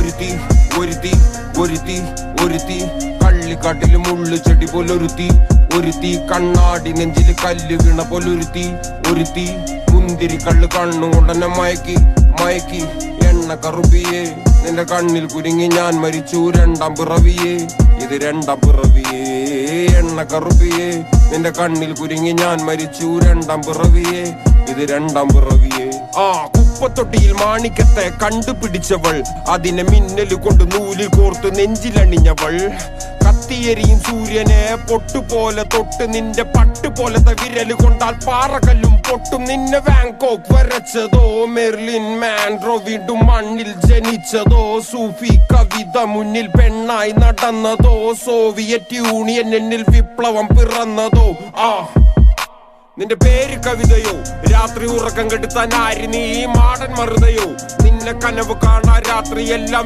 ഒരുത്തി ഒരുത്തി ഒരുത്തി ഒരുത്തി കള്ളിക്കാട്ടില് മുള്ളു ചെടി പോലൊരുത്തി ഒരുത്തി കണ്ണാടി നെഞ്ചില് കല്ല് വീണ പോലൊരുത്തി ഒരുത്തി മുന്തിരി കള്ള് കണ്ണുകൊണ്ടെന്നെ മയക്കി മയക്കി എണ്ണ കറുപ്പിയേ നിന്റെ കണ്ണിൽ കുരുങ്ങി ഞാൻ മരിച്ചു രണ്ടാം പിറവിയേ ഇത് രണ്ടാം പിറവിയേ എണ്ണ കറുപ്പിയേ നിന്റെ കണ്ണിൽ കുരുങ്ങി ഞാൻ മരിച്ചു രണ്ടാം പിറവിയേ ഇത് രണ്ടാം പിറവിയേ കുപ്പത്തൊട്ടിയിൽ മാണിക്കത്തെ കണ്ടുപിടിച്ചവൾ അതിനെ മിന്നല് കൊണ്ട് നൂലിൽ കോർത്ത് നെഞ്ചിലണിഞ്ഞവൾ കത്തിയെരിയും സൂര്യനെ പൊട്ടുപോലെ തൊട്ട് നിന്റെ പട്ടുപോലത്തെ വിരല് കൊണ്ടാൽ പാറകല്ലും പൊട്ടും നിന്നെ ബാങ്കോക്ക് വരച്ചതോ മെർലിൻ മാൻഡ്രോ വീണ്ടും മണ്ണിൽ ജനിച്ചതോ സൂഫി കവിത മുന്നിൽ പെണ്ണായി നടന്നതോ സോവിയറ്റ് യൂണിയൻ എന്നിൽ വിപ്ലവം പിറന്നതോ നിന്റെ പേര് കവിതയോ രാത്രി ഉറക്കം കെടുത്താൻ ആര് നീ മാടൻ മറുതയോ നിന്നെ കനവ് കാണാൻ രാത്രിയെല്ലാം